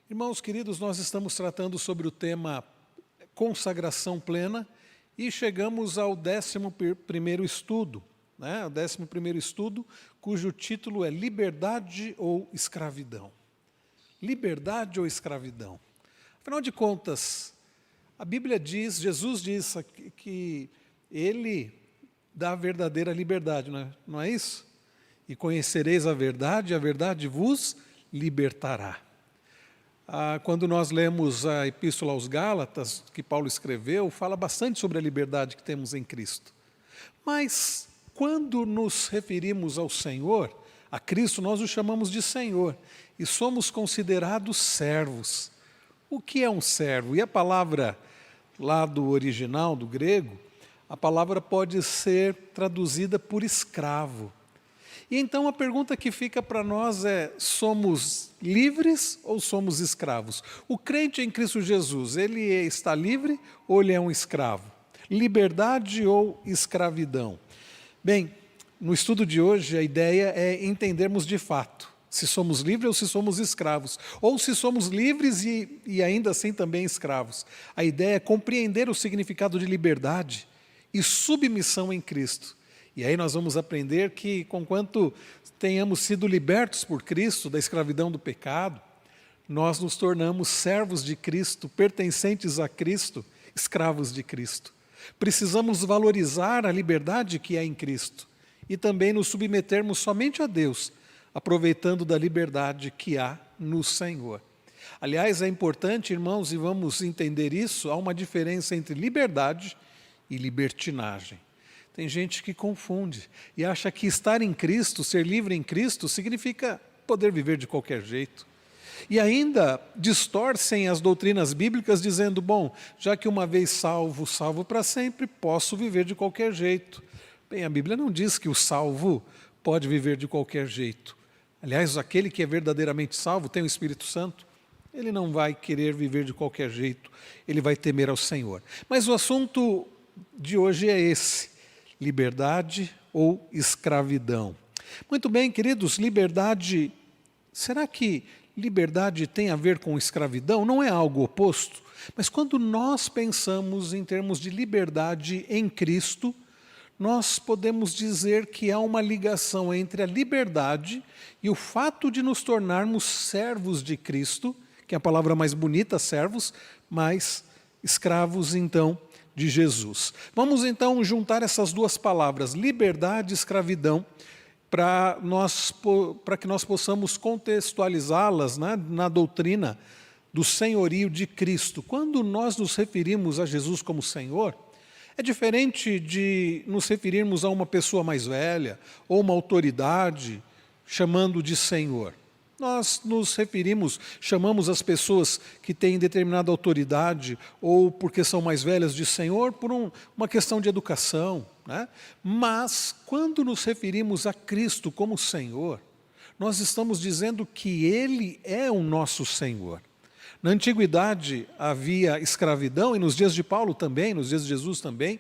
Irmãos queridos, nós estamos tratando sobre o tema consagração plena e chegamos ao 11º estudo, o 11º estudo, cujo título é Liberdade ou Escravidão. Liberdade ou escravidão? Afinal de contas, a Bíblia diz, Jesus diz que Ele dá a verdadeira liberdade, não é isso? E conhecereis a verdade vos libertará. Quando nós lemos a Epístola aos Gálatas, que Paulo escreveu, fala bastante sobre a liberdade que temos em Cristo. Mas, quando nos referimos ao Senhor, a Cristo, nós o chamamos de Senhor, e somos considerados servos. O que é um servo? E a palavra, lá do original, do grego, a palavra pode ser traduzida por escravo. E então a pergunta que fica para nós é, somos livres ou somos escravos? O crente em Cristo Jesus, ele está livre ou ele é um escravo? Liberdade ou escravidão? Bem, no estudo de hoje a ideia é entendermos de fato se somos livres ou se somos escravos, ou se somos livres e ainda assim também escravos. A ideia é compreender o significado de liberdade e submissão em Cristo. E aí nós vamos aprender que, conquanto tenhamos sido libertos por Cristo da escravidão do pecado, nós nos tornamos servos de Cristo, pertencentes a Cristo, escravos de Cristo. Precisamos valorizar a liberdade que há em Cristo e também nos submetermos somente a Deus, aproveitando da liberdade que há no Senhor. Aliás, é importante, irmãos, e vamos entender isso, há uma diferença entre liberdade e libertinagem. Tem gente que confunde e acha que estar em Cristo, ser livre em Cristo, significa poder viver de qualquer jeito. E ainda distorcem as doutrinas bíblicas dizendo, bom, já que uma vez salvo, salvo para sempre, posso viver de qualquer jeito. Bem, a Bíblia não diz que o salvo pode viver de qualquer jeito. Aliás, aquele que é verdadeiramente salvo, tem o Espírito Santo, ele não vai querer viver de qualquer jeito, ele vai temer ao Senhor. Mas o assunto de hoje é esse. Liberdade ou escravidão? Muito bem, queridos, liberdade, será que liberdade tem a ver com escravidão? Não é algo oposto? Mas quando nós pensamos em termos de liberdade em Cristo, nós podemos dizer que há uma ligação entre a liberdade e o fato de nos tornarmos servos de Cristo, que é a palavra mais bonita, servos, mas escravos então de Jesus. Vamos então juntar essas duas palavras, liberdade e escravidão, para que nós possamos contextualizá-las na doutrina do senhorio de Cristo. Quando nós nos referimos a Jesus como Senhor, é diferente de nos referirmos a uma pessoa mais velha ou uma autoridade chamando de Senhor. Nós nos referimos, chamamos as pessoas que têm determinada autoridade ou porque são mais velhas de Senhor por uma questão de educação, Mas quando nos referimos a Cristo como Senhor, nós estamos dizendo que Ele é o nosso Senhor. Na antiguidade havia escravidão e nos dias de Paulo também, nos dias de Jesus também,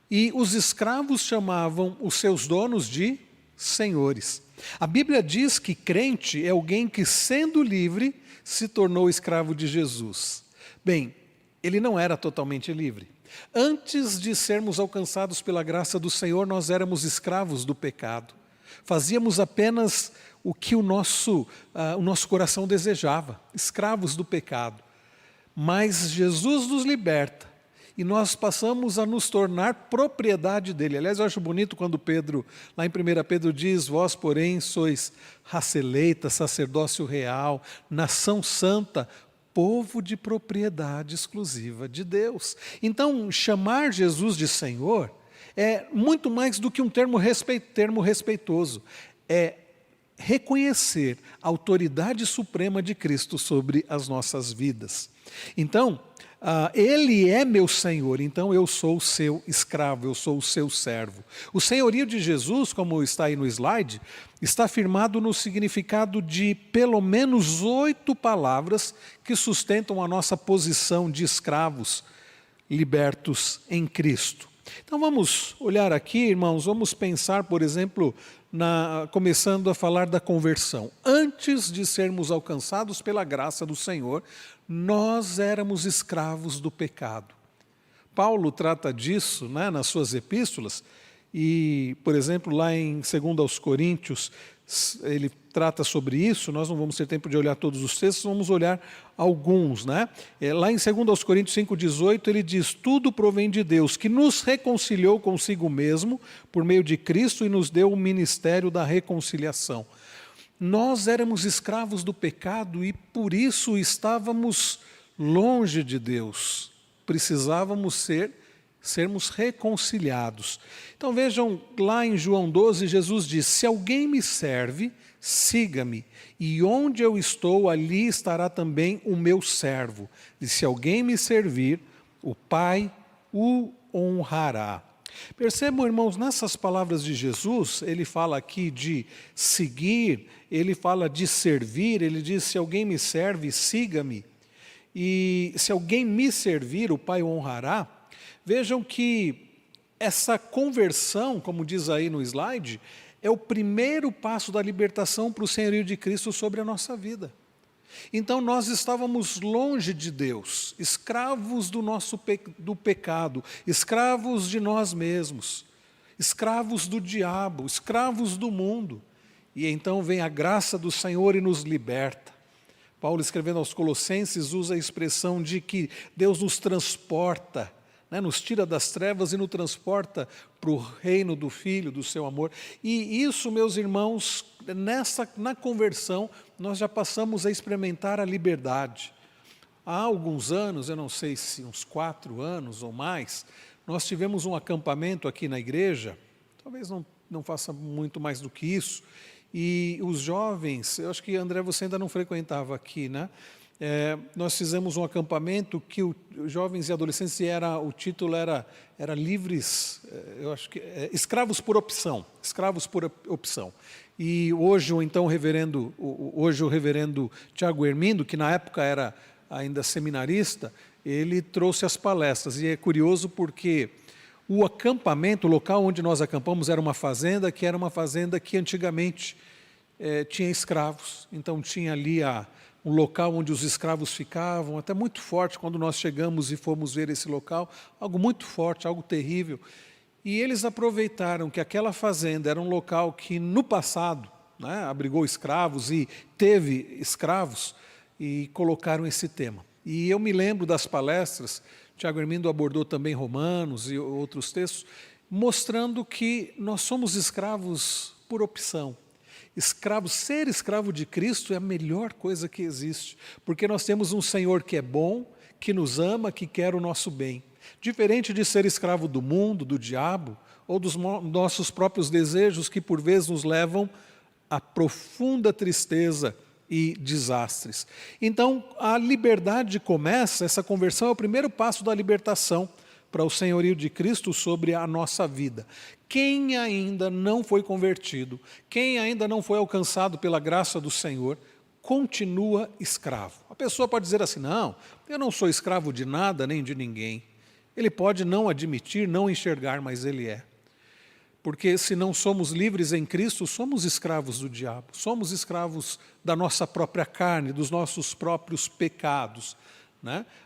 e os escravos chamavam os seus donos de senhores. A Bíblia diz que crente é alguém que, sendo livre, se tornou escravo de Jesus. Bem, ele não era totalmente livre. Antes de sermos alcançados pela graça do Senhor, nós éramos escravos do pecado. Fazíamos apenas o que o nosso coração desejava, escravos do pecado. Mas Jesus nos liberta. E nós passamos a nos tornar propriedade dele. Aliás, eu acho bonito quando Pedro, lá em 1 Pedro diz, vós, porém, sois raça eleita, sacerdócio real, nação santa, povo de propriedade exclusiva de Deus. Então, chamar Jesus de Senhor é muito mais do que um termo respeitoso. É reconhecer a autoridade suprema de Cristo sobre as nossas vidas. Então, Ele é meu Senhor, então eu sou o seu escravo, eu sou o seu servo. O senhorio de Jesus, como está aí no slide, está firmado no significado de pelo menos 8 palavras que sustentam a nossa posição de escravos libertos em Cristo. Então vamos olhar aqui, irmãos, vamos pensar, por exemplo, começando a falar da conversão. Antes de sermos alcançados pela graça do Senhor, nós éramos escravos do pecado. Paulo trata disso, né, nas suas epístolas, e, por exemplo, lá em 2 aos Coríntios, ele trata sobre isso. Nós não vamos ter tempo de olhar todos os textos, vamos olhar alguns, né? Lá em 2 aos Coríntios 5,18, ele diz: tudo provém de Deus, que nos reconciliou consigo mesmo, por meio de Cristo, e nos deu o ministério da reconciliação. Nós éramos escravos do pecado e por isso longe de Deus. Precisávamos sermos reconciliados. Então vejam, lá em João 12, Jesus diz: se alguém me serve, siga-me, e onde eu estou, ali estará também o meu servo. E se alguém me servir, o Pai o honrará. Percebam, irmãos, nessas palavras de Jesus, ele fala aqui de seguir, ele fala de servir, ele diz: se alguém me serve, siga-me. E se alguém me servir, o Pai o honrará. Vejam que essa conversão, como diz aí no slide, é o primeiro passo da libertação para o senhorio de Cristo sobre a nossa vida. Então nós estávamos longe de Deus, escravos do pecado, escravos de nós mesmos, escravos do diabo, escravos do mundo. E então vem a graça do Senhor e nos liberta. Paulo, escrevendo aos Colossenses, usa a expressão de que Deus nos transporta, nos tira das trevas e nos transporta para o reino do Filho, do seu amor. E isso, meus irmãos, na conversão, nós já passamos a experimentar a liberdade. Há alguns anos, eu não sei se uns 4 anos ou mais, nós tivemos um acampamento aqui na igreja, talvez não faça muito mais do que isso, e os jovens, eu acho que, André, você ainda não frequentava aqui, né? Nós fizemos um acampamento que os jovens e adolescentes, o título era livres, eu acho que escravos por opção, E hoje o reverendo Tiago Hermindo, que na época era ainda seminarista, ele trouxe as palestras. E é curioso porque o acampamento, o local onde nós acampamos, era uma fazenda que antigamente tinha escravos. Então tinha ali um local onde os escravos ficavam, até muito forte. Quando nós chegamos e fomos ver esse local, algo muito forte, algo terrível. E eles aproveitaram que aquela fazenda era um local que no passado, abrigou escravos e teve escravos, e colocaram esse tema. E eu me lembro das palestras, Tiago Hermindo abordou também Romanos e outros textos, mostrando que nós somos escravos por opção. Ser escravo de Cristo é a melhor coisa que existe, porque nós temos um Senhor que é bom, que nos ama, que quer o nosso bem. Diferente de ser escravo do mundo, do diabo, ou dos nossos próprios desejos, que por vezes nos levam a profunda tristeza e desastres. Então, a liberdade começa, essa conversão é o primeiro passo da libertação para o senhorio de Cristo sobre a nossa vida. Quem ainda não foi convertido, quem ainda não foi alcançado pela graça do Senhor, continua escravo. A pessoa pode dizer assim: não, eu não sou escravo de nada nem de ninguém. Ele pode não admitir, não enxergar, mas ele é. Porque se não somos livres em Cristo, somos escravos do diabo, somos escravos da nossa própria carne, dos nossos próprios pecados.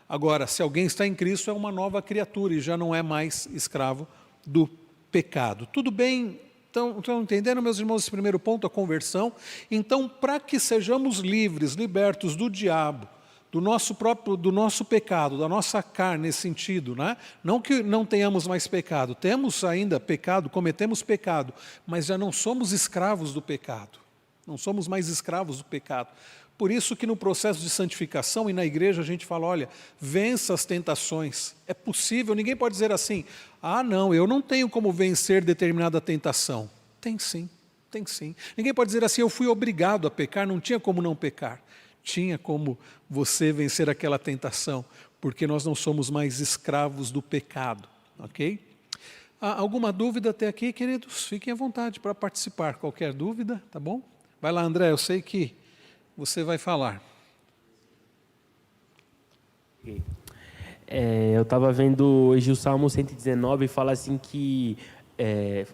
Agora, se alguém está em Cristo, é uma nova criatura e já não é mais escravo do pecado. Tudo bem? Então, estão entendendo, meus irmãos, esse primeiro ponto, a conversão? Então, para que sejamos livres, libertos do diabo, do nosso pecado, da nossa carne nesse sentido, Não que não tenhamos mais pecado, temos ainda pecado, cometemos pecado, mas já não somos escravos do pecado, não somos mais escravos do pecado. Por isso que no processo de santificação e na igreja a gente fala: olha, vença as tentações. É possível, ninguém pode dizer assim: ah não, eu não tenho como vencer determinada tentação. Tem sim, tem sim. Ninguém pode dizer assim: eu fui obrigado a pecar, não tinha como não pecar. Tinha como você vencer aquela tentação, porque nós não somos mais escravos do pecado, ok? Há alguma dúvida até aqui, queridos? Fiquem à vontade para participar. Qualquer dúvida, tá bom? Vai lá, André, eu sei que você vai falar. Eu estava vendo hoje o Salmo 119 e fala assim que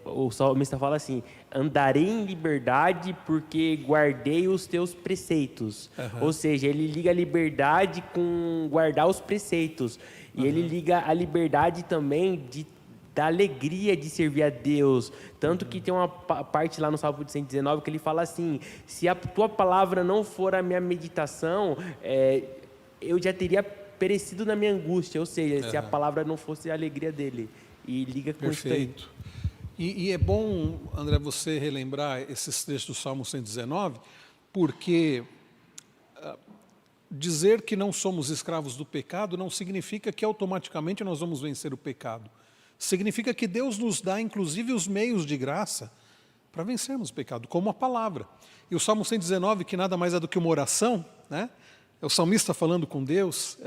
o salmista fala assim: andarei em liberdade porque guardei os teus preceitos. Ou seja, ele liga a liberdade com guardar os preceitos. E ele liga a liberdade também da alegria de servir a Deus. Tanto que tem uma parte lá no Salmo 119 que ele fala assim: se a tua palavra não for a minha meditação, eu já teria perecido na minha angústia. Ou seja, se a palavra não fosse a alegria dele. E liga com isso daí. Perfeito. E é bom, André, você relembrar esses trechos do Salmo 119, porque dizer que não somos escravos do pecado não significa que automaticamente nós vamos vencer o pecado. Significa que Deus nos dá, inclusive, os meios de graça para vencermos o pecado, como a palavra. E o Salmo 119, que nada mais é do que uma oração, né? É o salmista falando com Deus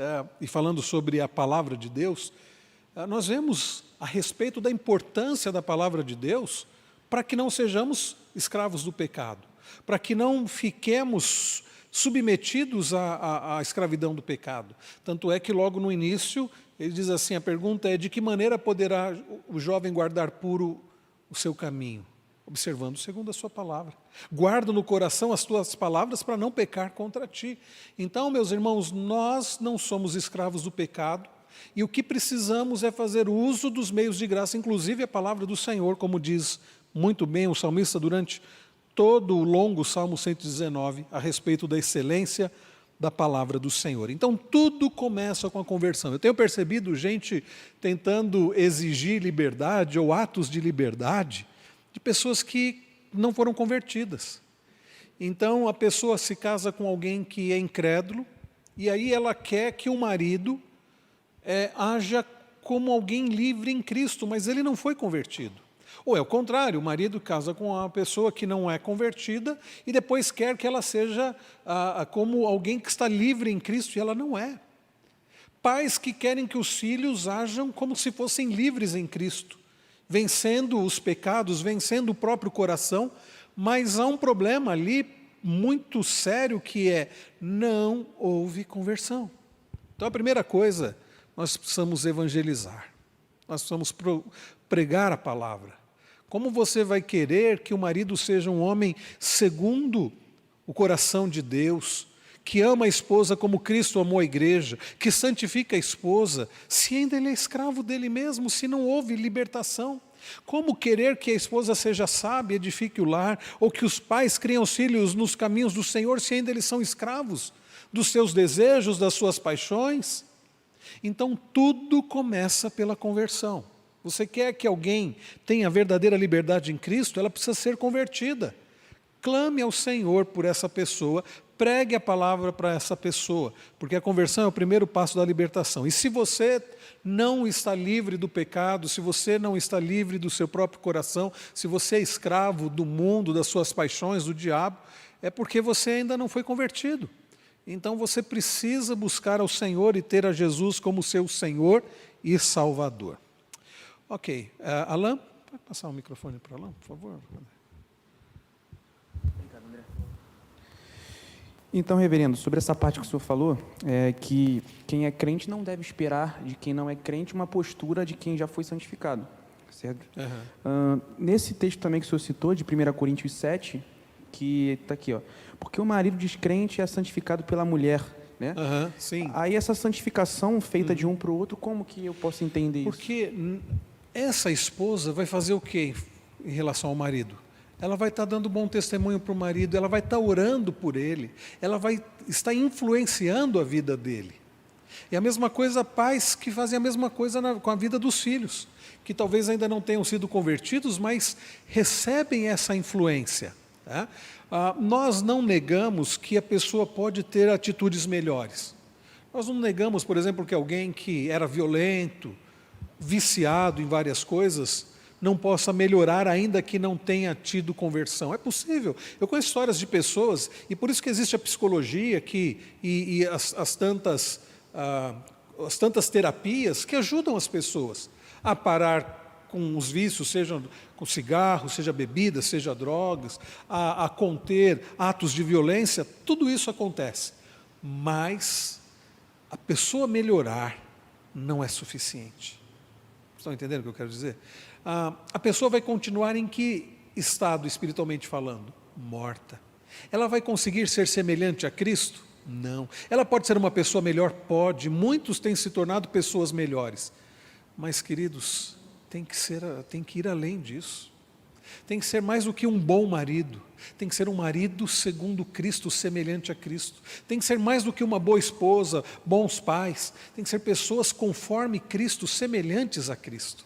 e falando sobre a palavra de Deus. Nós vemos a respeito da importância da palavra de Deus para que não sejamos escravos do pecado, para que não fiquemos submetidos à escravidão do pecado. Tanto é que logo no início ele diz assim, a pergunta é: de que maneira poderá o jovem guardar puro o seu caminho? Observando segundo a sua palavra. Guarda no coração as tuas palavras para não pecar contra ti. Então, meus irmãos, nós não somos escravos do pecado, e o que precisamos é fazer uso dos meios de graça, inclusive a palavra do Senhor, como diz muito bem o salmista durante todo o longo Salmo 119, a respeito da excelência da palavra do Senhor. Então, tudo começa com a conversão. Eu tenho percebido gente tentando exigir liberdade ou atos de liberdade de pessoas que não foram convertidas. Então, a pessoa se casa com alguém que é incrédulo, e aí ela quer que o marido haja como alguém livre em Cristo, mas ele não foi convertido. Ou é o contrário, o marido casa com uma pessoa que não é convertida e depois quer que ela seja como alguém que está livre em Cristo, e ela não é. Pais que querem que os filhos hajam como se fossem livres em Cristo, vencendo os pecados, vencendo o próprio coração, mas há um problema ali muito sério que é: não houve conversão. Então a primeira coisa, nós precisamos evangelizar, nós precisamos pregar a palavra. Como você vai querer que o marido seja um homem segundo o coração de Deus, que ama a esposa como Cristo amou a igreja, que santifica a esposa, se ainda ele é escravo dele mesmo, se não houve libertação? Como querer que a esposa seja sábia, edifique o lar, ou que os pais criem os filhos nos caminhos do Senhor, se ainda eles são escravos dos seus desejos, das suas paixões? Então tudo começa pela conversão. Você quer que alguém tenha verdadeira liberdade em Cristo, ela precisa ser convertida. Clame ao Senhor por essa pessoa, pregue a palavra para essa pessoa, porque a conversão é o primeiro passo da libertação. E se você não está livre do pecado, se você não está livre do seu próprio coração, se você é escravo do mundo, das suas paixões, do diabo, é porque você ainda não foi convertido. Então você precisa buscar ao Senhor e ter a Jesus como seu Senhor e Salvador. Ok, Alan, pode passar o microfone para Alan, por favor? Então, reverendo, sobre essa parte que o senhor falou, que quem é crente não deve esperar de quem não é crente uma postura de quem já foi santificado, certo? Nesse texto também que o senhor citou, de 1 Coríntios 7, que está aqui, ó, porque o marido descrente é santificado pela mulher, né? Sim. Aí essa santificação feita de um para o outro, como que eu posso entender isso? Porque essa esposa vai fazer o quê em relação ao marido? Ela vai estar dando bom testemunho para o marido, ela vai estar orando por ele, ela vai estar influenciando a vida dele. E a mesma coisa, pais que fazem a mesma coisa com a vida dos filhos, que talvez ainda não tenham sido convertidos, mas recebem essa influência. Tá? Nós não negamos que a pessoa pode ter atitudes melhores. Nós não negamos, por exemplo, que alguém que era violento, viciado em várias coisas, não possa melhorar ainda que não tenha tido conversão. É possível. Eu conheço histórias de pessoas, e por isso que existe a psicologia e as tantas terapias que ajudam as pessoas a parar com os vícios, seja com cigarro, seja bebida, seja drogas, a conter atos de violência. Tudo isso acontece. Mas a pessoa melhorar não é suficiente. Estão entendendo o que eu quero dizer? A pessoa vai continuar em que estado, espiritualmente falando? Morta. Ela vai conseguir ser semelhante a Cristo? Não. Ela pode ser uma pessoa melhor? Pode. Muitos têm se tornado pessoas melhores. Mas, queridos, tem que ir além disso. Tem que ser mais do que um bom marido. Tem que ser um marido segundo Cristo, semelhante a Cristo. Tem que ser mais do que uma boa esposa, bons pais. Tem que ser pessoas conforme Cristo, semelhantes a Cristo.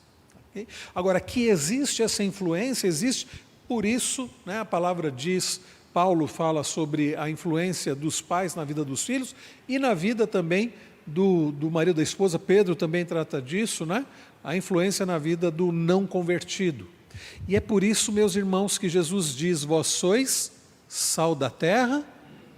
Okay? Agora, que existe essa influência, existe. Por isso, né, a palavra diz, Paulo fala sobre a influência dos pais na vida dos filhos e na vida também do marido da esposa. Pedro também trata disso, né? A influência na vida do não convertido. E é por isso, meus irmãos, que Jesus diz: vós sois sal da terra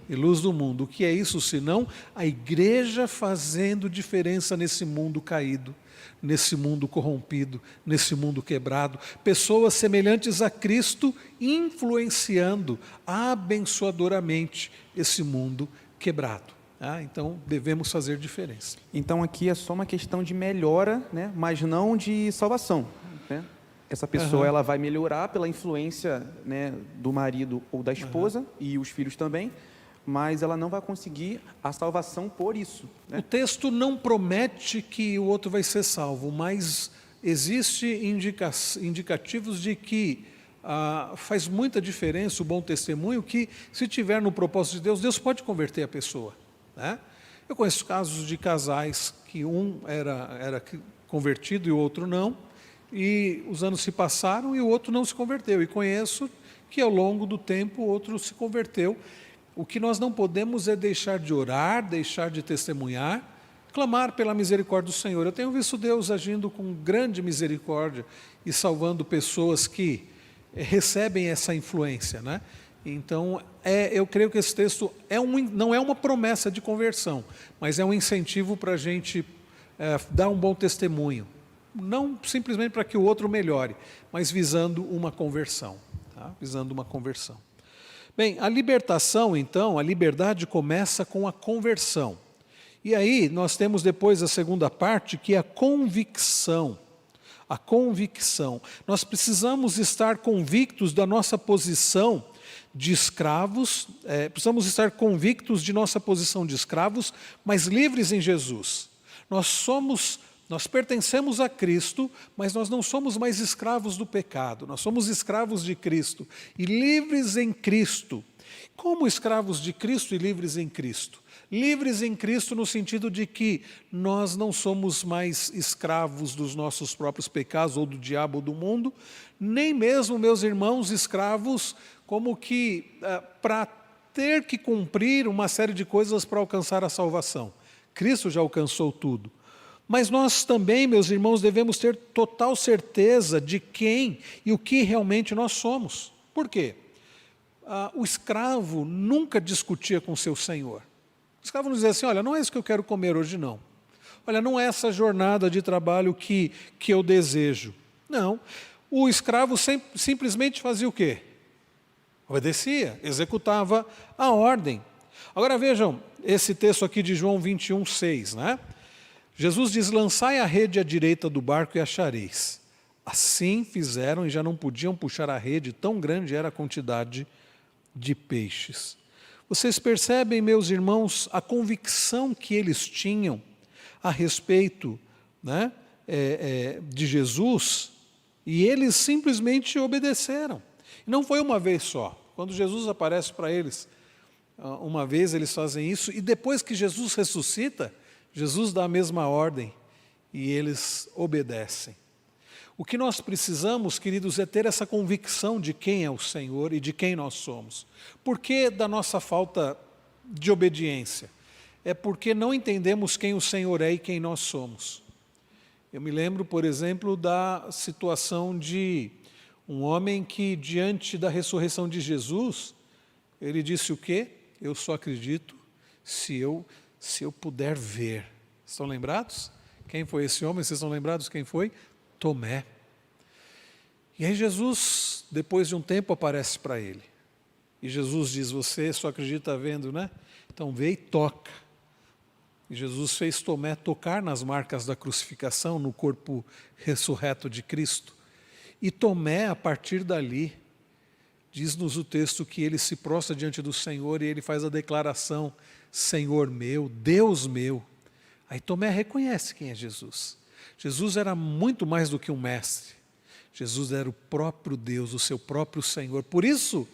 e luz do mundo. O que é isso senão a igreja fazendo diferença nesse mundo caído, nesse mundo corrompido, nesse mundo quebrado? Pessoas semelhantes a Cristo influenciando abençoadoramente esse mundo quebrado. Então devemos fazer diferença. Então aqui é só uma questão de melhora, né? Mas não de salvação, né? Essa pessoa ela vai melhorar pela influência, né, do marido ou da esposa e os filhos também, mas ela não vai conseguir a salvação por isso, né? O texto não promete que o outro vai ser salvo, mas existe indicativos de que faz muita diferença o bom testemunho, que se tiver no propósito de Deus, Deus pode converter a pessoa, né? Eu conheço casos de casais que um era convertido e o outro não, e os anos se passaram e o outro não se converteu. E conheço que ao longo do tempo o outro se converteu. O que nós não podemos é deixar de orar, deixar de testemunhar, clamar pela misericórdia do Senhor. Eu tenho visto Deus agindo com grande misericórdia e salvando pessoas que recebem essa influência, né? Então, eu creio que esse texto não é uma promessa de conversão, mas é um incentivo para a gente dar um bom testemunho. Não simplesmente para que o outro melhore, mas visando uma conversão. Tá? Visando uma conversão. Bem, a libertação, então, a liberdade começa com a conversão. E aí nós temos depois a segunda parte, que é a convicção. A convicção. Nós precisamos estar convictos da nossa posição de escravos, precisamos estar convictos de nossa posição de escravos, mas livres em Jesus. Nós pertencemos a Cristo, mas nós não somos mais escravos do pecado, nós somos escravos de Cristo e livres em Cristo. Como escravos de Cristo e livres em Cristo? Livres em Cristo no sentido de que nós não somos mais escravos dos nossos próprios pecados, ou do diabo ou do mundo, nem mesmo, meus irmãos, escravos como que para ter que cumprir uma série de coisas para alcançar a salvação. Cristo já alcançou tudo. Mas nós também, meus irmãos, devemos ter total certeza de quem e o que realmente nós somos. Por quê? O escravo nunca discutia com seu senhor. O escravo não dizia assim: olha, não é isso que eu quero comer hoje não. Olha, não é essa jornada de trabalho que eu desejo. Não. O escravo simplesmente fazia o quê? Obedecia, executava a ordem. Agora vejam esse texto aqui de João 21:6, né? Jesus diz: lançai a rede à direita do barco e achareis. Assim fizeram e já não podiam puxar a rede, tão grande era a quantidade de peixes. Vocês percebem, meus irmãos, a convicção que eles tinham a respeito, né, de Jesus, e eles simplesmente obedeceram. E não foi uma vez só. Quando Jesus aparece para eles, uma vez eles fazem isso, e depois que Jesus ressuscita, Jesus dá a mesma ordem e eles obedecem. O que nós precisamos, queridos, é ter essa convicção de quem é o Senhor e de quem nós somos. Por que da nossa falta de obediência? É porque não entendemos quem o Senhor é e quem nós somos. Eu me lembro, por exemplo, da situação de um homem que, diante da ressurreição de Jesus, ele disse o quê? Eu só acredito se eu puder ver. Estão lembrados? Quem foi esse homem? Vocês estão lembrados quem foi? Tomé. E aí Jesus, depois de um tempo, aparece para ele. E Jesus diz: você só acredita vendo, né? Então vê e toca. E Jesus fez Tomé tocar nas marcas da crucificação no corpo ressurreto de Cristo. E Tomé, a partir dali, diz-nos o texto que ele se prostra diante do Senhor e ele faz a declaração: Senhor meu, Deus meu. Aí Tomé reconhece quem é Jesus. Jesus era muito mais do que um mestre. Jesus era o próprio Deus, o seu próprio Senhor. Por isso,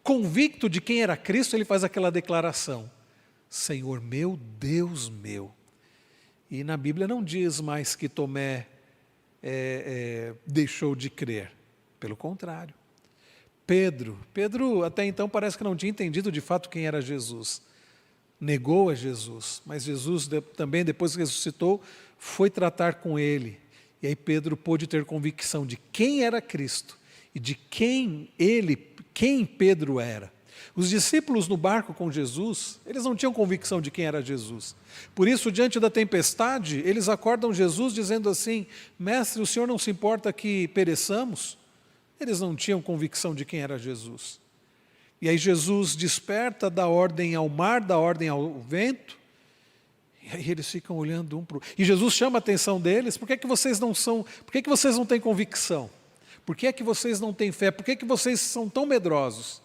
convicto de quem era Cristo, ele faz aquela declaração: Senhor meu, Deus meu. E na Bíblia não diz mais que Tomé deixou de crer. Pelo contrário. Pedro até então parece que não tinha entendido de fato quem era Jesus. Negou a Jesus, mas Jesus também, depois que ressuscitou, foi tratar com ele. E aí Pedro pôde ter convicção de quem era Cristo e de quem Pedro era. Os discípulos no barco com Jesus, eles não tinham convicção de quem era Jesus. Por isso, diante da tempestade, eles acordam Jesus dizendo assim: Mestre, o Senhor não se importa que pereçamos? Eles não tinham convicção de quem era Jesus. E aí Jesus desperta, dá ordem ao mar, dá ordem ao vento, e aí eles ficam olhando um para o outro. E Jesus chama a atenção deles: por que vocês não têm convicção? Por que é que vocês não têm fé? Por que é que vocês são tão medrosos?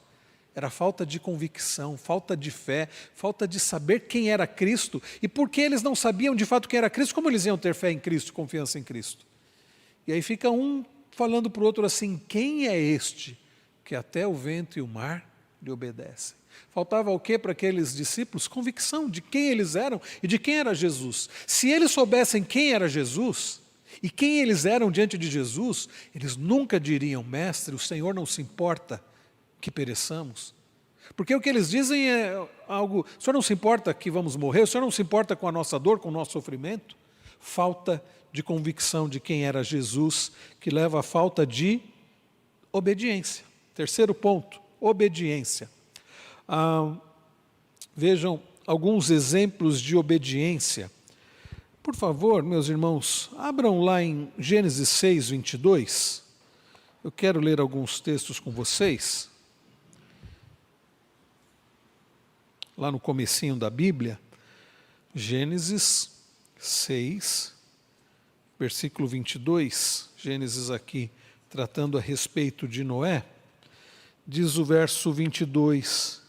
Era falta de convicção, falta de fé, falta de saber quem era Cristo. E porque eles não sabiam de fato quem era Cristo, como eles iam ter fé em Cristo, confiança em Cristo? E aí fica um falando para o outro assim: quem é este que até o vento e o mar lhe obedecem? Faltava o que para aqueles discípulos? Convicção de quem eles eram e de quem era Jesus. Se eles soubessem quem era Jesus e quem eles eram diante de Jesus, eles nunca diriam: Mestre, o Senhor não se importa que pereçamos. Porque o que eles dizem é algo: o Senhor não se importa que vamos morrer, o Senhor não se importa com a nossa dor, com o nosso sofrimento. Falta de convicção de quem era Jesus, que leva à falta de obediência. Terceiro ponto, obediência. Vejam alguns exemplos de obediência. Por favor, meus irmãos, abram lá em Gênesis 6, 22. Eu quero ler alguns textos com vocês. Lá no comecinho da Bíblia, Gênesis 6, versículo 22, Gênesis aqui tratando a respeito de Noé, diz o verso 22,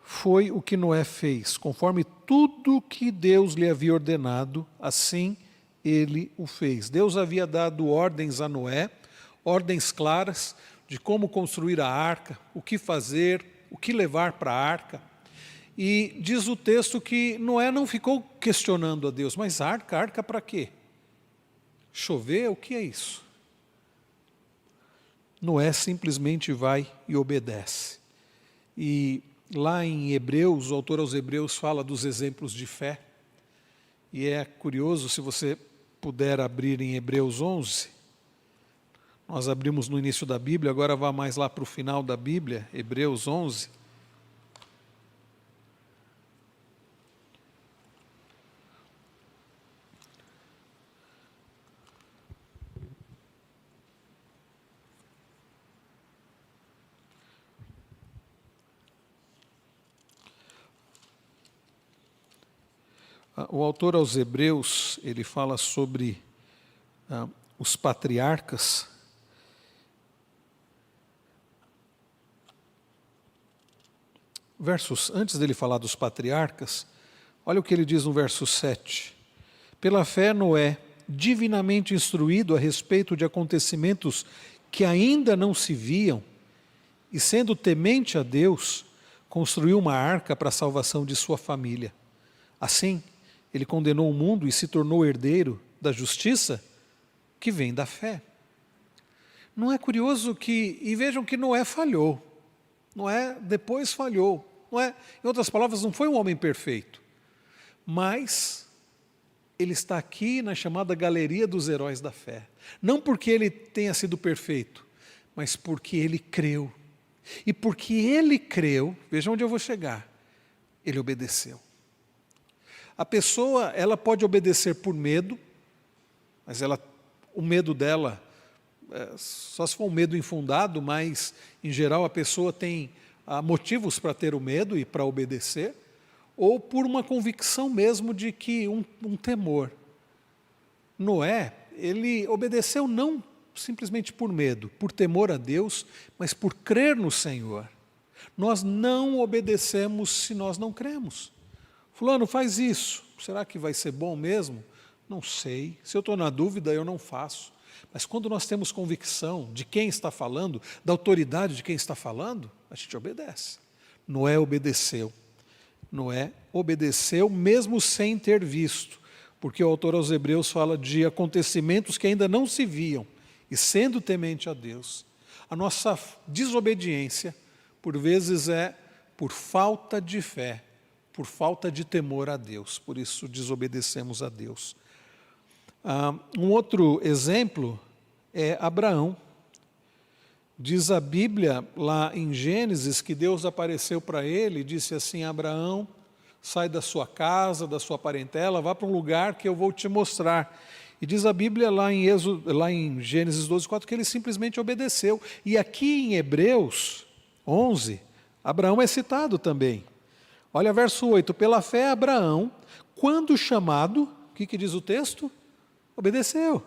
foi o que Noé fez, conforme tudo que Deus lhe havia ordenado, assim ele o fez. Deus havia dado ordens a Noé, ordens claras de como construir a arca, o que fazer, o que levar para a arca. E diz o texto que Noé não ficou questionando a Deus: mas arca para quê? Chover, o que é isso? Noé simplesmente vai e obedece. E lá em Hebreus, o autor aos Hebreus fala dos exemplos de fé. E é curioso, se você puder abrir em Hebreus 11, nós abrimos no início da Bíblia, agora vá mais lá para o final da Bíblia, Hebreus 11. O autor aos Hebreus, ele fala sobre os patriarcas. Antes dele falar dos patriarcas, olha o que ele diz no verso 7. Pela fé, Noé, divinamente instruído a respeito de acontecimentos que ainda não se viam, e sendo temente a Deus, construiu uma arca para a salvação de sua família. Assim, ele condenou o mundo e se tornou herdeiro da justiça que vem da fé. Não é curioso que, e vejam que Noé falhou, Noé depois falhou, Noé, em outras palavras, não foi um homem perfeito, mas ele está aqui na chamada galeria dos heróis da fé, não porque ele tenha sido perfeito, mas porque ele creu, e porque ele creu, vejam onde eu vou chegar, ele obedeceu. A pessoa, ela pode obedecer por medo, mas o medo dela, só se for um medo infundado, mas, em geral, a pessoa tem motivos para ter o medo e para obedecer. ou por uma convicção mesmo de que um temor. Noé, ele obedeceu não simplesmente por medo, por temor a Deus, mas por crer no Senhor. Nós não obedecemos se nós não cremos. Fulano, faz isso. Será que vai ser bom mesmo? Não sei. Se eu estou na dúvida, eu não faço. Mas quando nós temos convicção de quem está falando, da autoridade de quem está falando, a gente obedece. Noé obedeceu. Noé obedeceu mesmo sem ter visto, porque o autor aos Hebreus fala de acontecimentos que ainda não se viam, e sendo temente a Deus. A nossa desobediência, por vezes, é por falta de fé, por falta de temor a Deus, por isso desobedecemos a Deus. Um outro exemplo é Abraão. Diz a Bíblia, lá em Gênesis, que Deus apareceu para ele e disse assim: Abraão, sai da sua casa, da sua parentela, vá para um lugar que eu vou te mostrar. E diz a Bíblia lá em Gênesis 12:4 que ele simplesmente obedeceu. E aqui em Hebreus 11, Abraão é citado também. Olha verso 8, pela fé Abraão, quando chamado, o que diz o texto? Obedeceu,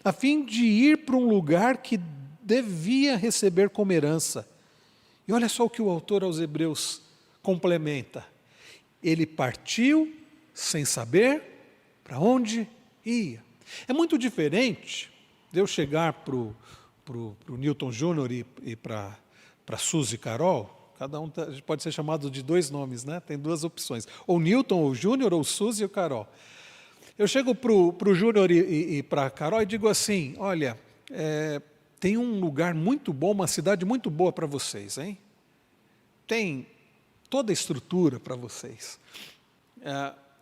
a fim de ir para um lugar que devia receber como herança. E olha só o que o autor aos Hebreus complementa. Ele partiu sem saber para onde ia. É muito diferente de eu chegar para o Newton Júnior e para a Suzy Carol. Cada um pode ser chamado de dois nomes, né? Tem duas opções, ou Newton, ou Júnior, ou Suzy ou Carol. Eu chego para o Júnior e para a Carol e digo assim: olha, tem um lugar muito bom, uma cidade muito boa para vocês, hein? Tem toda a estrutura para vocês.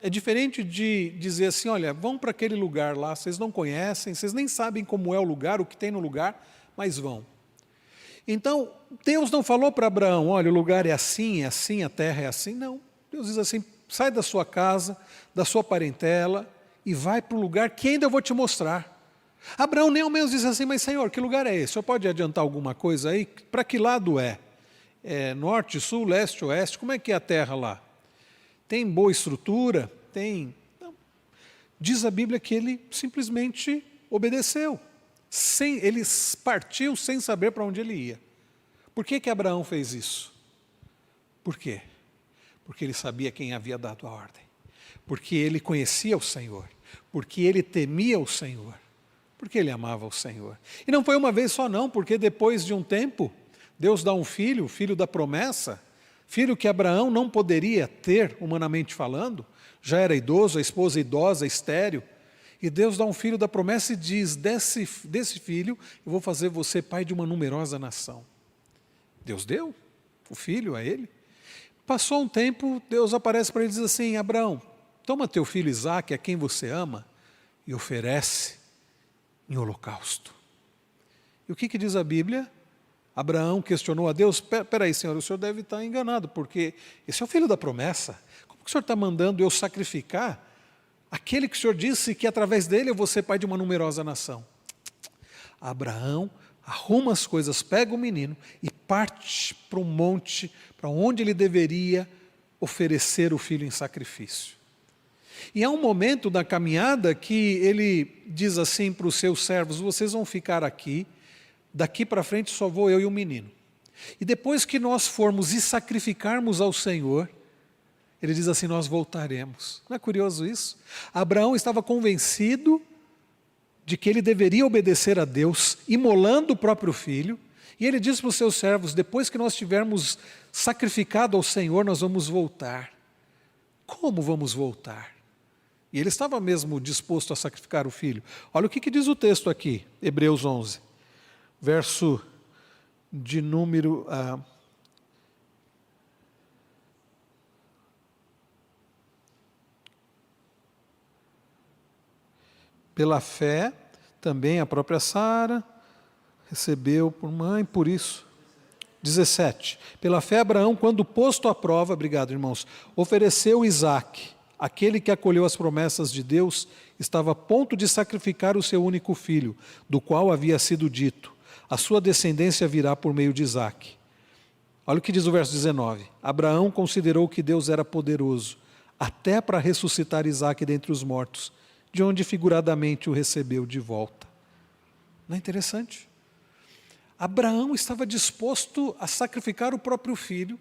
É diferente de dizer assim: olha, vão para aquele lugar lá, vocês não conhecem, vocês nem sabem como é o lugar, o que tem no lugar, mas vão. Então, Deus não falou para Abraão: olha, o lugar é assim, a terra é assim. Não, Deus diz assim: sai da sua casa, da sua parentela, e vai para o lugar que ainda eu vou te mostrar. Abraão nem ao menos diz assim: mas Senhor, que lugar é esse? O senhor pode adiantar alguma coisa aí? Para que lado é? É norte, sul, leste, oeste? Como é que é a terra lá? Tem boa estrutura? Tem? Não. Diz a Bíblia que ele simplesmente obedeceu. Ele partiu sem saber para onde ele ia. Por que Abraão fez isso? Por quê? Porque ele sabia quem havia dado a ordem. Porque ele conhecia o Senhor. Porque ele temia o Senhor. Porque ele amava o Senhor. E não foi uma vez só não, porque depois de um tempo, Deus dá um filho, filho da promessa, filho que Abraão não poderia ter, humanamente falando, já era idoso, a esposa idosa, estéril, e Deus dá um filho da promessa e diz: desse filho eu vou fazer você pai de uma numerosa nação. Deus deu o filho a ele. Passou um tempo, Deus aparece para ele e diz assim: Abraão, toma teu filho Isaque, a quem você ama, e oferece em holocausto. E o que diz a Bíblia? Abraão questionou a Deus: peraí, Senhor, o Senhor deve estar enganado, porque esse é o filho da promessa. Como que o Senhor está mandando eu sacrificar aquele que o Senhor disse que através dele eu vou ser pai de uma numerosa nação? Abraão arruma as coisas, pega o menino e parte para um monte, para onde ele deveria oferecer o filho em sacrifício. E há um momento da caminhada que ele diz assim para os seus servos: vocês vão ficar aqui, daqui para frente só vou eu e o menino. E depois que nós formos e sacrificarmos ao Senhor, ele diz assim: nós voltaremos. Não é curioso isso? Abraão estava convencido de que ele deveria obedecer a Deus, imolando o próprio filho, e ele diz para os seus servos: depois que nós tivermos sacrificado ao Senhor, nós vamos voltar. Como vamos voltar? E ele estava mesmo disposto a sacrificar o filho. Olha o que diz o texto aqui, Hebreus 11, verso de número... Pela fé, também a própria Sara recebeu por mãe, por isso. 17. Pela fé, Abraão, quando posto à prova, obrigado irmãos, ofereceu Isaque. Aquele que acolheu as promessas de Deus estava a ponto de sacrificar o seu único filho, do qual havia sido dito: a sua descendência virá por meio de Isaque. Olha o que diz o verso 19. Abraão considerou que Deus era poderoso, até para ressuscitar Isaque dentre os mortos, de onde figuradamente o recebeu de volta. Não é interessante? Abraão estava disposto a sacrificar o próprio filho,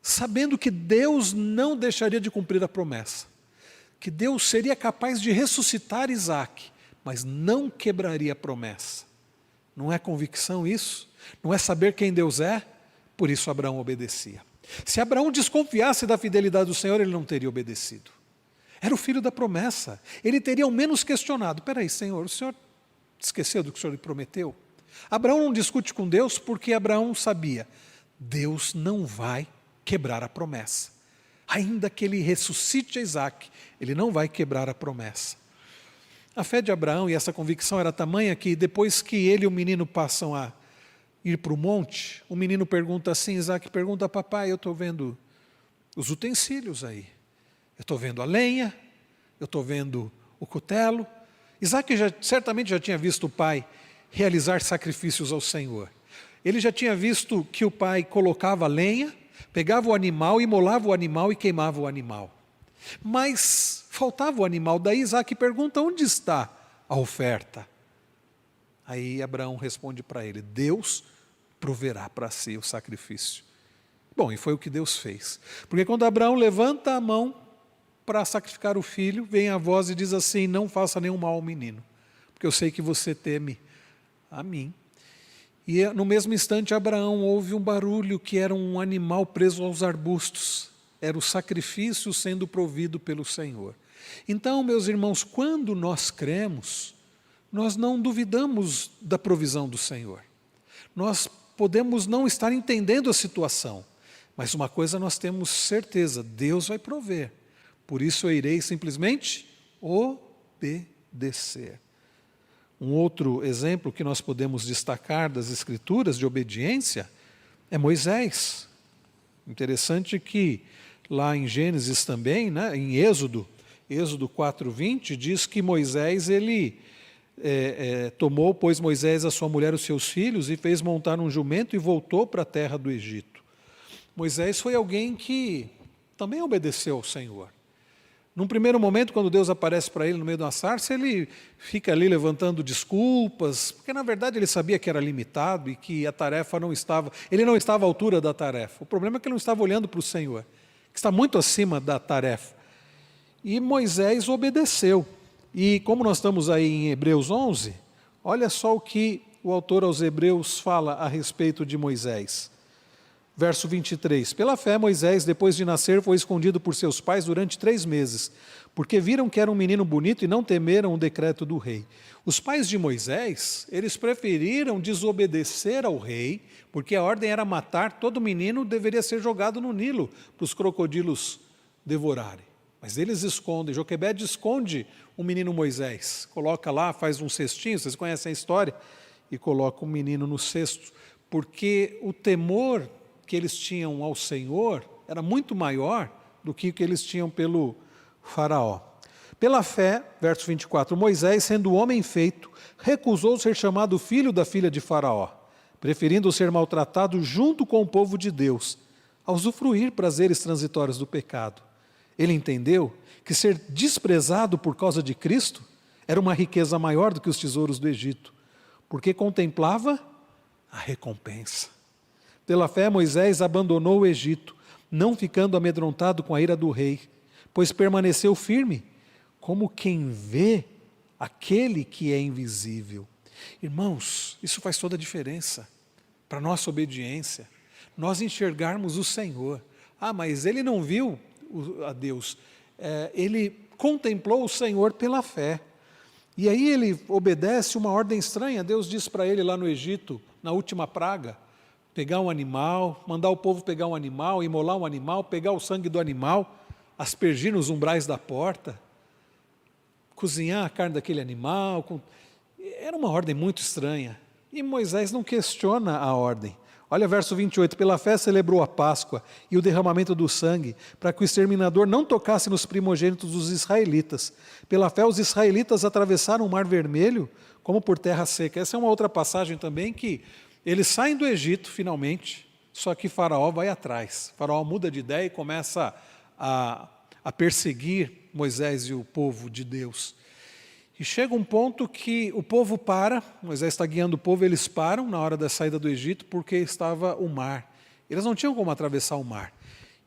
sabendo que Deus não deixaria de cumprir a promessa, que Deus seria capaz de ressuscitar Isaque, mas não quebraria a promessa. Não é convicção isso? Não é saber quem Deus é? Por isso Abraão obedecia. Se Abraão desconfiasse da fidelidade do Senhor, ele não teria obedecido. Era o filho da promessa. Ele teria ao menos questionado: peraí, Senhor, o Senhor esqueceu do que o Senhor lhe prometeu? Abraão não discute com Deus porque Abraão sabia: Deus não vai quebrar a promessa. Ainda que ele ressuscite a Isaque, ele não vai quebrar a promessa. A fé de Abraão e essa convicção era tamanha que depois que ele e o menino passam a ir para o monte, o menino pergunta assim, Isaque pergunta: papai, eu estou vendo os utensílios aí, eu estou vendo a lenha, eu estou vendo o cutelo. Isaque certamente já tinha visto o pai realizar sacrifícios ao Senhor. Ele já tinha visto que o pai colocava a lenha, pegava o animal, imolava o animal e queimava o animal. Mas faltava o animal, daí Isaque pergunta: onde está a oferta? Aí Abraão responde para ele: Deus proverá para si o sacrifício. Bom, e foi o que Deus fez. Porque quando Abraão levanta a mão para sacrificar o filho, vem a voz e diz assim: não faça nenhum mal ao menino, porque eu sei que você teme a mim. E no mesmo instante Abraão ouve um barulho que era um animal preso aos arbustos. Era o sacrifício sendo provido pelo Senhor. Então, meus irmãos, quando nós cremos, nós não duvidamos da provisão do Senhor. Nós podemos não estar entendendo a situação, mas uma coisa nós temos certeza: Deus vai prover. Por isso eu irei simplesmente obedecer. Um outro exemplo que nós podemos destacar das Escrituras de obediência é Moisés. Interessante que lá em Gênesis também, né, em Êxodo 4:20, diz que Moisés, tomou, pois Moisés a sua mulher e os seus filhos e fez montar um jumento e voltou para a terra do Egito. Moisés foi alguém que também obedeceu ao Senhor. Num primeiro momento, quando Deus aparece para ele no meio de uma sarça, ele fica ali levantando desculpas, porque na verdade ele sabia que era limitado e que a tarefa ele não estava à altura da tarefa. O problema é que ele não estava olhando para o Senhor, que está muito acima da tarefa. E Moisés obedeceu. E como nós estamos aí em Hebreus 11, olha só o que o autor aos Hebreus fala a respeito de Moisés. Verso 23, pela fé Moisés, depois de nascer, foi escondido por seus pais durante 3 meses, porque viram que era um menino bonito e não temeram o decreto do rei. Os pais de Moisés, eles preferiram desobedecer ao rei, porque a ordem era matar, todo menino deveria ser jogado no Nilo, para os crocodilos devorarem. Mas eles escondem, Joquebede esconde o menino Moisés, coloca lá, faz um cestinho, vocês conhecem a história, e coloca o menino no cesto, porque o temor que eles tinham ao Senhor era muito maior do que o que eles tinham pelo faraó. Pela fé, verso 24, Moisés, sendo homem feito, recusou ser chamado filho da filha de Faraó, preferindo ser maltratado junto com o povo de Deus, a usufruir prazeres transitórios do pecado. Ele entendeu que ser desprezado por causa de Cristo era uma riqueza maior do que os tesouros do Egito, porque contemplava a recompensa. Pela fé, Moisés abandonou o Egito, não ficando amedrontado com a ira do rei, pois permaneceu firme, como quem vê aquele que é invisível. Irmãos, isso faz toda a diferença para a nossa obediência. Nós enxergarmos o Senhor. Mas ele não viu a Deus, ele contemplou o Senhor pela fé. E aí ele obedece uma ordem estranha. Deus diz para ele lá no Egito, na última praga, pegar um animal, mandar o povo pegar um animal, imolar um animal, pegar o sangue do animal, aspergir nos umbrais da porta, cozinhar a carne daquele animal. Era uma ordem muito estranha. E Moisés não questiona a ordem. Olha verso 28, pela fé celebrou a Páscoa e o derramamento do sangue, para que o exterminador não tocasse nos primogênitos dos israelitas. Pela fé os israelitas atravessaram o Mar Vermelho como por terra seca. Essa é uma outra passagem também que eles saem do Egito finalmente, só que Faraó vai atrás. Faraó muda de ideia e começa a perseguir Moisés e o povo de Deus. E chega um ponto que o povo para, Moisés está guiando o povo, eles param na hora da saída do Egito porque estava o mar. Eles não tinham como atravessar o mar.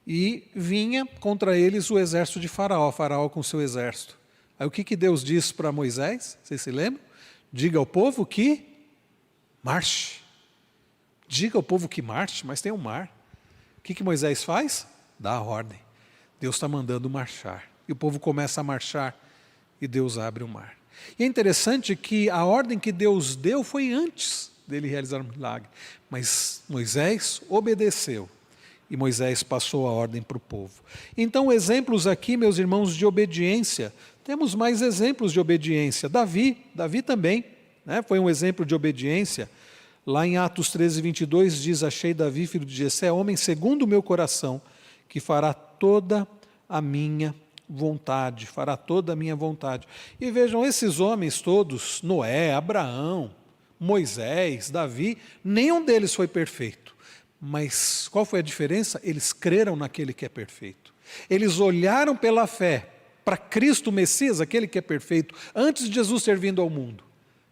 E vinha contra eles o exército de Faraó, Faraó com seu exército. Aí o que Deus diz para Moisés? Vocês se lembram? Diga ao povo que marche. Diga ao povo que marche, mas tem um mar. O que Moisés faz? Dá a ordem. Deus está mandando marchar. E o povo começa a marchar e Deus abre o mar. E é interessante que a ordem que Deus deu foi antes dele realizar o milagre. Mas Moisés obedeceu. E Moisés passou a ordem para o povo. Então, exemplos aqui, meus irmãos, de obediência. Temos mais exemplos de obediência. Davi também, né, foi um exemplo de obediência. Lá em Atos 13, 22, diz: achei Davi, filho de Jessé, homem segundo o meu coração, que fará toda a minha vontade, fará toda a minha vontade. E vejam, esses homens todos, Noé, Abraão, Moisés, Davi, nenhum deles foi perfeito. Mas qual foi a diferença? Eles creram naquele que é perfeito. Eles olharam pela fé para Cristo Messias, aquele que é perfeito, antes de Jesus ter vindo ao mundo.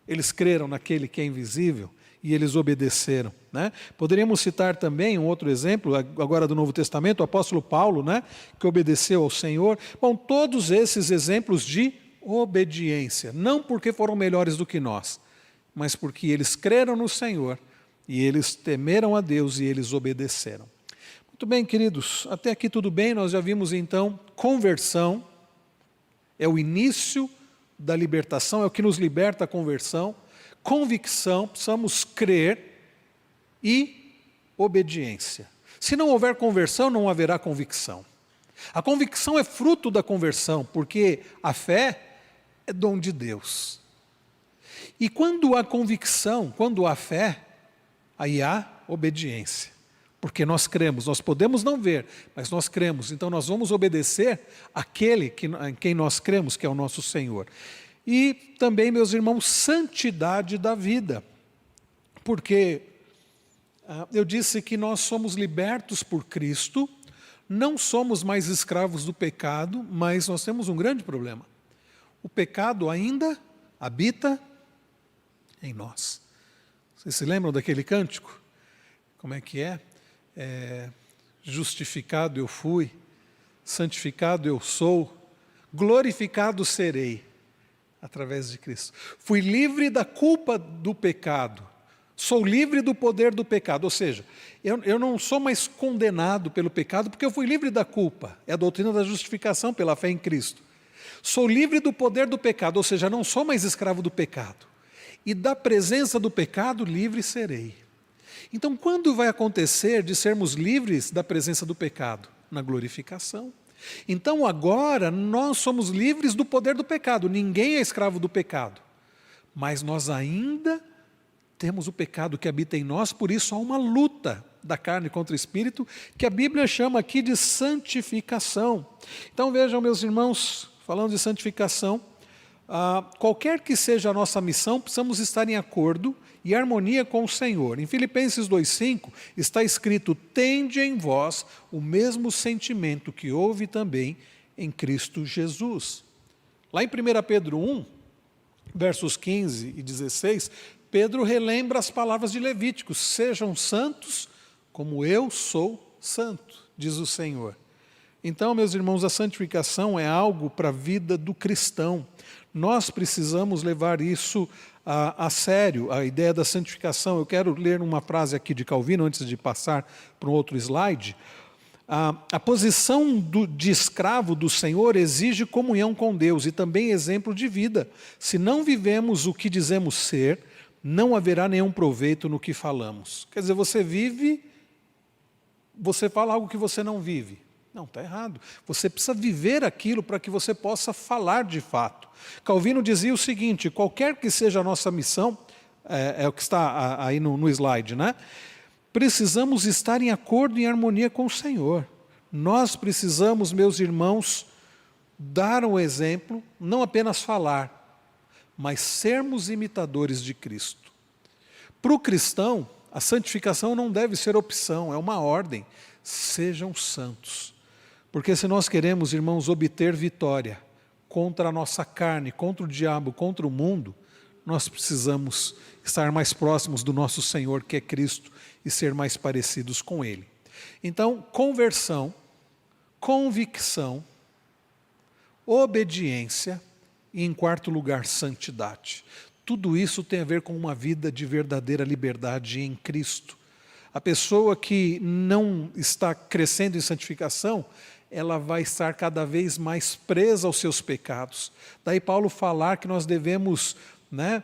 Eles creram naquele que é invisível e eles obedeceram, né? Poderíamos citar também um outro exemplo, agora do Novo Testamento, o apóstolo Paulo, né, que obedeceu ao Senhor. Bom, todos esses exemplos de obediência, não porque foram melhores do que nós, mas porque eles creram no Senhor e eles temeram a Deus e eles obedeceram. Muito bem, queridos, até aqui tudo bem. Nós já vimos então, conversão é o início da libertação, é o que nos liberta a conversão. Convicção, precisamos crer, e obediência. Se não houver conversão, não haverá convicção. A convicção é fruto da conversão, porque a fé é dom de Deus. E quando há convicção, quando há fé, aí há obediência. Porque nós cremos, nós podemos não ver, mas nós cremos. Então nós vamos obedecer àquele em quem nós cremos, que é o nosso Senhor. E também, meus irmãos, santidade da vida. Porque eu disse que nós somos libertos por Cristo, não somos mais escravos do pecado, mas nós temos um grande problema. O pecado ainda habita em nós. Vocês se lembram daquele cântico? Como é que é? Justificado eu fui, santificado eu sou, glorificado serei através de Cristo. Fui livre da culpa do pecado, sou livre do poder do pecado. Ou seja, eu não sou mais condenado pelo pecado porque eu fui livre da culpa. É a doutrina da justificação pela fé em Cristo. Sou livre do poder do pecado, ou seja, não sou mais escravo do pecado. E da presença do pecado livre serei. Então, quando vai acontecer de sermos livres da presença do pecado? Na glorificação. Então, agora, nós somos livres do poder do pecado. Ninguém é escravo do pecado. Mas nós ainda temos o pecado que habita em nós, por isso há uma luta da carne contra o espírito, que a Bíblia chama aqui de santificação. Então, vejam, meus irmãos, falando de santificação, qualquer que seja a nossa missão, precisamos estar em acordo e harmonia com o Senhor. Em Filipenses 2,5 está escrito: tende em vós o mesmo sentimento que houve também em Cristo Jesus. Lá em 1 Pedro 1, versos 15 e 16, Pedro relembra as palavras de Levíticos: sejam santos como eu sou santo, diz o Senhor. Então, meus irmãos, a santificação é algo para a vida do cristão. Nós precisamos levar isso a sério, a ideia da santificação. Eu quero ler uma frase aqui de Calvino, antes de passar para um outro slide. A posição de escravo do Senhor exige comunhão com Deus e também exemplo de vida. Se não vivemos o que dizemos ser, não haverá nenhum proveito no que falamos. Quer dizer, você fala algo que você não vive. Não, está errado. Você precisa viver aquilo para que você possa falar de fato. Calvino dizia o seguinte: qualquer que seja a nossa missão, é o que está aí no slide, né? Precisamos estar em acordo e em harmonia com o Senhor. Nós precisamos, meus irmãos, dar um exemplo, não apenas falar, mas sermos imitadores de Cristo. Para o cristão, A santificação não deve ser opção, é uma ordem. Sejam santos. Porque se nós queremos, irmãos, obter vitória contra a nossa carne, contra o diabo, contra o mundo, nós precisamos estar mais próximos do nosso Senhor, que é Cristo, e ser mais parecidos com Ele. Então, conversão, convicção, obediência e, em quarto lugar, santidade. Tudo isso tem a ver com uma vida de verdadeira liberdade em Cristo. A pessoa que não está crescendo em santificação, ela vai estar cada vez mais presa aos seus pecados. Daí Paulo falar que nós devemos, né,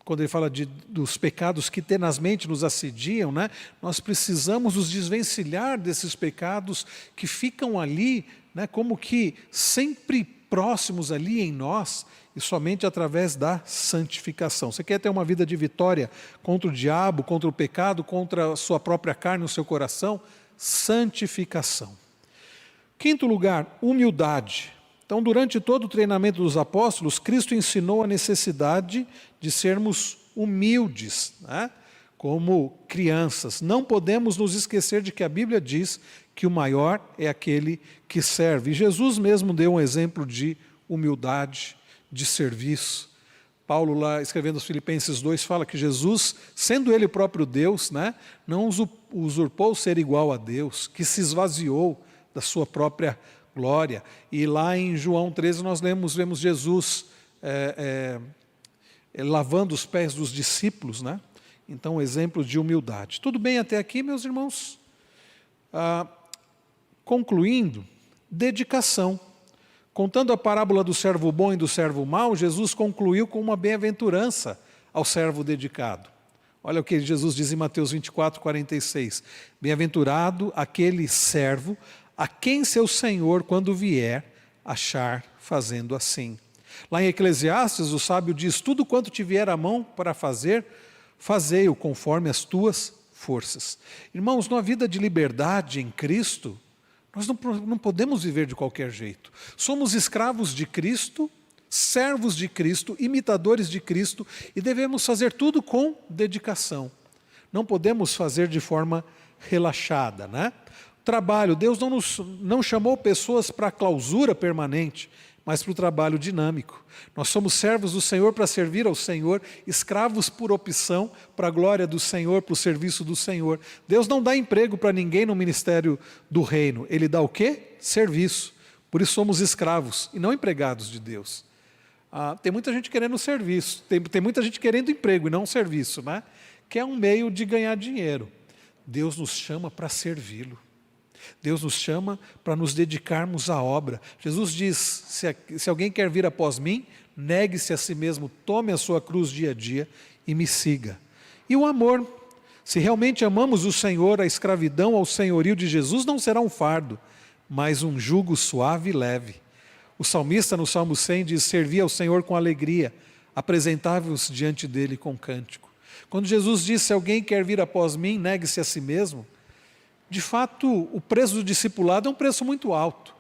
quando ele fala dos pecados que tenazmente nos assediam, né, nós precisamos nos desvencilhar desses pecados que ficam ali, né, como que sempre próximos ali em nós, e somente através da santificação. Você quer ter uma vida de vitória contra o diabo, contra o pecado, contra a sua própria carne, o seu coração? Santificação. Quinto lugar, humildade. Então, durante todo o treinamento dos apóstolos, Cristo ensinou a necessidade de sermos humildes, né? Como crianças. Não podemos nos esquecer de que a Bíblia diz que o maior é aquele que serve. E Jesus mesmo deu um exemplo de humildade, de serviço. Paulo, lá escrevendo aos Filipenses 2, fala que Jesus, sendo Ele próprio Deus, né, não usurpou ser igual a Deus, que se esvaziou da sua própria glória. E lá em João 13 nós vemos Jesus lavando os pés dos discípulos, né? Então, exemplo de humildade. Tudo bem até aqui, meus irmãos? Concluindo, dedicação. Contando a parábola do servo bom e do servo mau, Jesus concluiu com uma bem-aventurança ao servo dedicado. Olha o que Jesus diz em Mateus 24, 46. Bem-aventurado aquele servo a quem seu Senhor, quando vier, achar fazendo assim. Lá em Eclesiastes, o sábio diz, tudo quanto te vier à mão para fazer, fazei-o conforme as tuas forças. Irmãos, numa vida de liberdade em Cristo, nós não podemos viver de qualquer jeito. Somos escravos de Cristo, servos de Cristo, imitadores de Cristo, e devemos fazer tudo com dedicação. Não podemos fazer de forma relaxada, né? Trabalho, Deus não chamou pessoas para a clausura permanente, mas para o trabalho dinâmico. Nós somos servos do Senhor para servir ao Senhor, escravos por opção, para a glória do Senhor, para o serviço do Senhor. Deus não dá emprego para ninguém no ministério do reino. Ele dá o quê? Serviço. Por isso somos escravos e não empregados de Deus. Tem muita gente querendo serviço, tem muita gente querendo emprego e não serviço, né? Que é um meio de ganhar dinheiro. Deus nos chama para servi-lo. Deus nos chama para nos dedicarmos à obra. Jesus diz, se alguém quer vir após mim, negue-se a si mesmo, tome a sua cruz dia a dia e me siga. E o amor, se realmente amamos o Senhor, a escravidão ao senhorio de Jesus não será um fardo, mas um jugo suave e leve. O salmista no Salmo 100 diz, servi ao Senhor com alegria, apresentai-vos diante dele com cântico. Quando Jesus diz, se alguém quer vir após mim, negue-se a si mesmo, de fato, o preço do discipulado é um preço muito alto.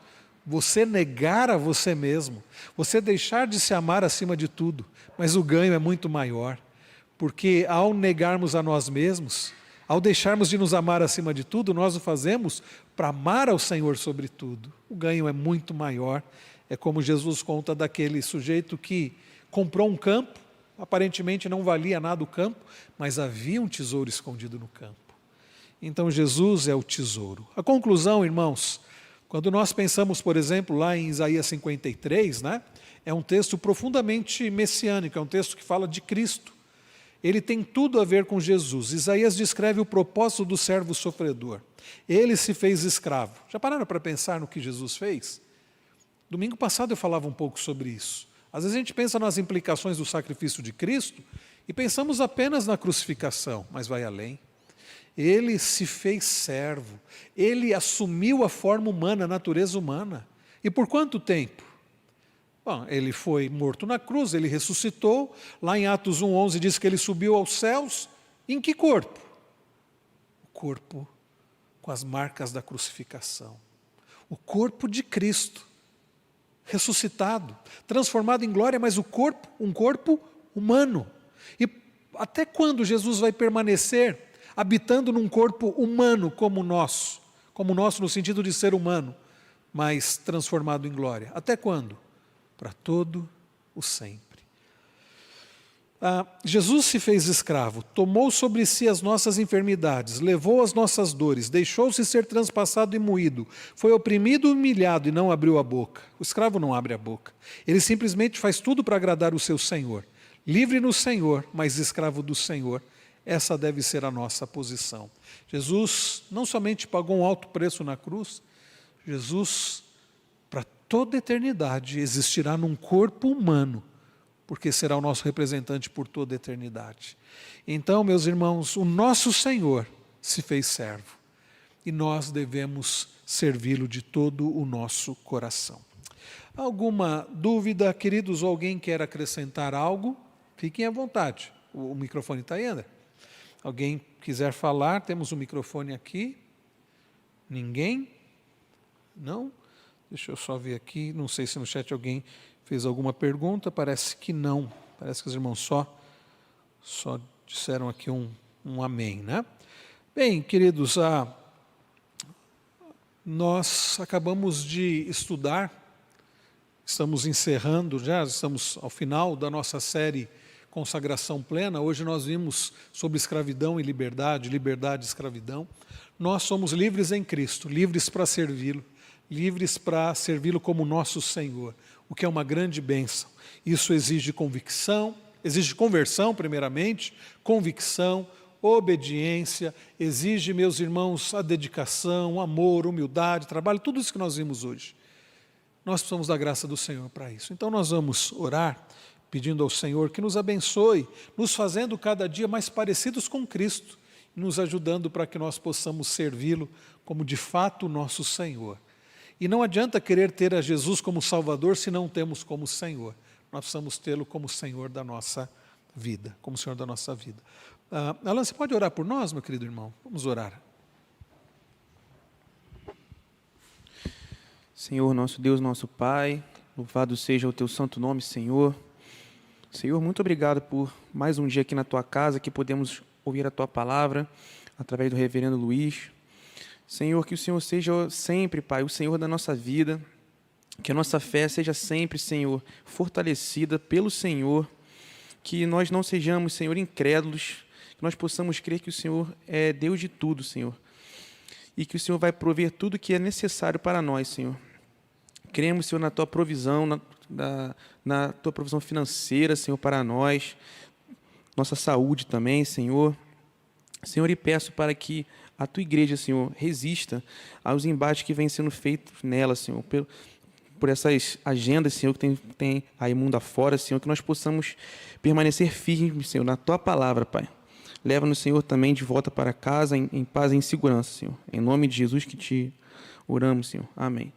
Você negar a você mesmo, você deixar de se amar acima de tudo, mas o ganho é muito maior, porque ao negarmos a nós mesmos, ao deixarmos de nos amar acima de tudo, nós o fazemos para amar ao Senhor sobre tudo. O ganho é muito maior. É como Jesus conta daquele sujeito que comprou um campo, aparentemente não valia nada o campo, mas havia um tesouro escondido no campo. Então Jesus é o tesouro. A conclusão, irmãos, quando nós pensamos, por exemplo, lá em Isaías 53, né, é um texto profundamente messiânico, é um texto que fala de Cristo. Ele tem tudo a ver com Jesus. Isaías descreve o propósito do servo sofredor. Ele se fez escravo. Já pararam para pensar no que Jesus fez? Domingo passado eu falava um pouco sobre isso. Às vezes a gente pensa nas implicações do sacrifício de Cristo e pensamos apenas na crucificação, mas vai além. Ele se fez servo, ele assumiu a forma humana, a natureza humana. E por quanto tempo? Bom, ele foi morto na cruz, ele ressuscitou. Lá em Atos 1:11 diz que ele subiu aos céus. Em que corpo? O corpo com as marcas da crucificação. O corpo de Cristo, ressuscitado, transformado em glória, mas o corpo, um corpo humano. E Até quando Jesus vai permanecer habitando num corpo humano como o nosso no sentido de ser humano, mas transformado em glória? Até quando? Para todo o sempre. Jesus se fez escravo, tomou sobre si as nossas enfermidades, levou as nossas dores, deixou-se ser transpassado e moído, foi oprimido e humilhado e não abriu a boca. O escravo não abre a boca, ele simplesmente faz tudo para agradar o seu Senhor. Livre no Senhor, mas escravo do Senhor. Essa deve ser a nossa posição. Jesus não somente pagou um alto preço na cruz, Jesus, para toda a eternidade, existirá num corpo humano, porque será o nosso representante por toda a eternidade. Então, meus irmãos, o nosso Senhor se fez servo, e nós devemos servi-lo de todo o nosso coração. Alguma dúvida, queridos, ou alguém quer acrescentar algo? Fiquem à vontade. O microfone está aí, André? Alguém quiser falar, temos um microfone aqui. Ninguém? Não? Deixa eu só ver aqui, não sei se no chat alguém fez alguma pergunta, parece que não. Parece que os irmãos só disseram aqui um amém, né? Bem, queridos, nós acabamos de estudar, estamos encerrando já, estamos ao final da nossa série Consagração Plena. Hoje nós vimos sobre escravidão e liberdade, liberdade e escravidão. Nós somos livres em Cristo, livres para servi-lo, livres para servi-lo como nosso Senhor, o que é uma grande bênção. Isso exige convicção, exige conversão primeiramente, convicção, obediência, exige, meus irmãos, a dedicação, amor, humildade, trabalho, tudo isso que nós vimos hoje. Nós precisamos da graça do Senhor para isso. Então nós vamos orar, pedindo ao Senhor que nos abençoe, nos fazendo cada dia mais parecidos com Cristo, nos ajudando para que nós possamos servi-lo como de fato o nosso Senhor. E não adianta querer ter a Jesus como Salvador se não temos como Senhor. Nós precisamos tê-lo como Senhor da nossa vida, como Senhor da nossa vida. Alan, você pode orar por nós, meu querido irmão? Vamos orar. Senhor, nosso Deus, nosso Pai, louvado seja o Teu santo nome, Senhor. Senhor, muito obrigado por mais um dia aqui na Tua casa, que podemos ouvir a Tua palavra, através do reverendo Luiz. Senhor, que o Senhor seja sempre, Pai, o Senhor da nossa vida, que a nossa fé seja sempre, Senhor, fortalecida pelo Senhor, que nós não sejamos, Senhor, incrédulos, que nós possamos crer que o Senhor é Deus de tudo, Senhor, e que o Senhor vai prover tudo o que é necessário para nós, Senhor. Cremos, Senhor, na Tua provisão, na Tua provisão financeira, Senhor, para nós, nossa saúde também, Senhor. Senhor, e peço para que a Tua igreja, Senhor, resista aos embates que vêm sendo feitos nela, Senhor, por essas agendas, Senhor, que tem aí mundo afora, Senhor, que nós possamos permanecer firmes, Senhor, na Tua palavra, Pai. Leva-nos, Senhor, também de volta para casa em paz e em segurança, Senhor. Em nome de Jesus que Te oramos, Senhor. Amém.